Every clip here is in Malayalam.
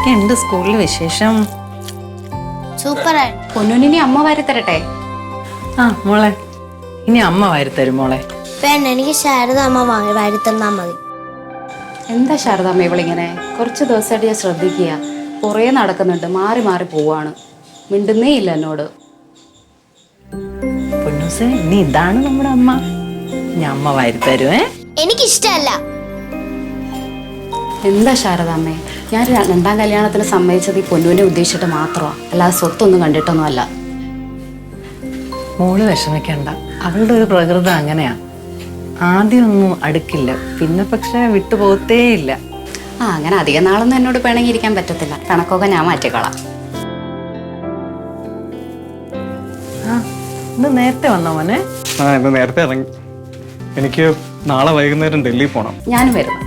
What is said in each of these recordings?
എന്തൊക്കെയുണ്ട് സ്കൂളിൽ വിശേഷം? സൂപ്പറായി. പൊന്നുനിനി അമ്മ വാരി തരട്ടെ? ആ മോളെ, ഇനി അമ്മ വാരിത്തരും മോളെ. വേണ്ട, എനിക്ക് ശാരദ അമ്മ വാരി തന്നാ മതി. എന്താ ശാരദാമ്മ ഇവളിങ്ങനെ? കുറച്ച് ദിവസമായിട്ട് ഞാൻ ശ്രദ്ധിക്കുക, കുറേ നടക്കുന്നുണ്ട്, മാറി മാറി പോവാണ്, മിണ്ടുന്നേ ഇല്ല എന്നോട്. പൊന്നൂസേ, ഇനി ഇതാണ് നമ്മുടെ അമ്മ. ഇനി അമ്മ വാരിത്തരുവേ. എനിക്കിഷ്ടല്ല. എന്താ ശാരദാമ്മേ, ഞാൻ രണ്ടാം കല്യാണത്തിന് സമ്മതിച്ചത് ഈ പൊന്നുവിനെ ഉദ്ദേശിച്ചിട്ട് മാത്രമാണ്, അല്ലാതെ സ്വത്തൊന്നും കണ്ടിട്ടൊന്നും അല്ല. മോള് വിഷമിക്കണ്ട, അവളുടെ ഒരു പ്രകൃതം അങ്ങനെയാ. ആദ്യമൊന്നും അടുക്കില്ല, പിന്നെ പക്ഷെ വിട്ടുപോകത്തേ ഇല്ല. അങ്ങനെ അധികം നാളൊന്നും എന്നോട് പിണങ്ങിയിരിക്കാൻ പറ്റത്തില്ല, കണക്കൊക്കെ ഞാൻ മാറ്റിക്കളാം. ഇന്ന് നേരത്തെ വന്നോ മോനെ? ഇന്ന് നേരത്തെ ഇറങ്ങി. എനിക്ക് നാളെ വൈകുന്നേരം ഡൽഹി പോണം. ഞാനും വരുന്നു.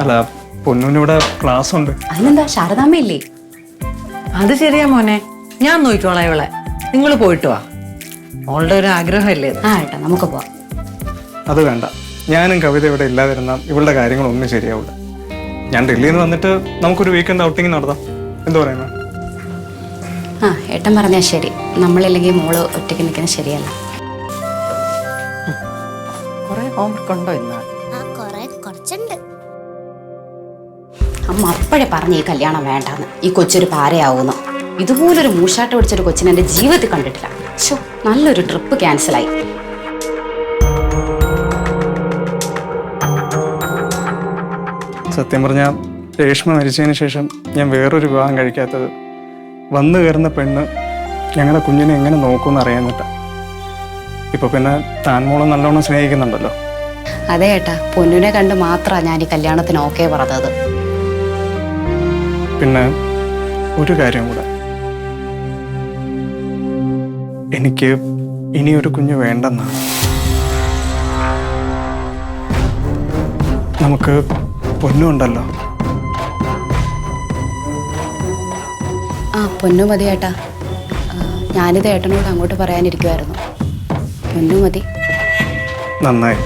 അല്ല, പൊന്നൂനിവിടെ ക്ലാസ് ഉണ്ട്. അതിനെന്താ, ശാരദാമ്മ ഇല്ലേ? അത് ശരിയാ മോനെ, ഞാൻ നോക്കിക്കോളാം ഇവളെ. നിങ്ങൾ പോയിട്ട് വാ, മോളുടെ ഒരു ആഗ്രഹമല്ലേ ഇത്. ഏട്ടാ, നമുക്ക് പോവാം. അത് വേണ്ട, ഞാനും കവിത ഇവിടെ ഇല്ലാതിരുന്ന ഇവളുടെ കാര്യങ്ങളൊന്നും ശരിയാവില്ല. ഞാൻ ഡൽഹിയിൽ നിന്ന് വന്നിട്ട് നമുക്കൊരു വീക്കെൻഡ് ഔട്ടിങ് നടത്താം. എന്താ പറയുന്നത്? ഏട്ടൻ പറഞ്ഞാൽ ശരി. നമ്മളില്ലെങ്കിൽ മോള് ഒറ്റയ്ക്ക് നിൽക്കുന്നത് ശരിയല്ല. കുറെ ഹോംവർക്ക് ഉണ്ടോ ഇന്ന്? കുറച്ചുണ്ട്. അമ്മ അപ്പോഴേ പറഞ്ഞ ഈ കല്യാണം വേണ്ടാന്ന്, ഈ കൊച്ചൊരു പാരയാവുന്നു. ഇതുപോലൊരു മൂഷാട്ട് പിടിച്ചൊരു കൊച്ചിനെ എൻ്റെ ജീവിതത്തിൽ കണ്ടിട്ടില്ല. നല്ലൊരു ട്രിപ്പ് ക്യാൻസലായി. സത്യം പറഞ്ഞാൽ രേഷ്മ മരിച്ചതിന് ശേഷം ഞാൻ വേറൊരു വിവാഹം കഴിക്കാത്തത് വന്നു കയറുന്ന പെണ്ണ് ഞങ്ങളുടെ കുഞ്ഞിനെ എങ്ങനെ നോക്കുമെന്ന് അറിയാന്നിട്ട. ഇപ്പൊ പിന്നെ താൻ മോളെ നല്ലോണം സ്നേഹിക്കുന്നുണ്ടല്ലോ. അതെ ഏട്ടാ, പൊന്നുനെ കണ്ട് മാത്രമാണ് ഞാൻ ഈ കല്യാണത്തിന് ഓക്കെ പറഞ്ഞത്. പിന്നെ ഒരു കാര്യം കൂടെ, എനിക്ക് ഇനിയൊരു കുഞ്ഞ് വേണ്ടെന്നാണ്. നമുക്ക് പൊന്നുണ്ടല്ലോ. പൊന്നു മതി ഏട്ടാ. ഞാനിത് ഏട്ടനോട് അങ്ങോട്ട് പറയാനിരിക്കുമായിരുന്നു. പൊന്നു മതി. നന്നായി.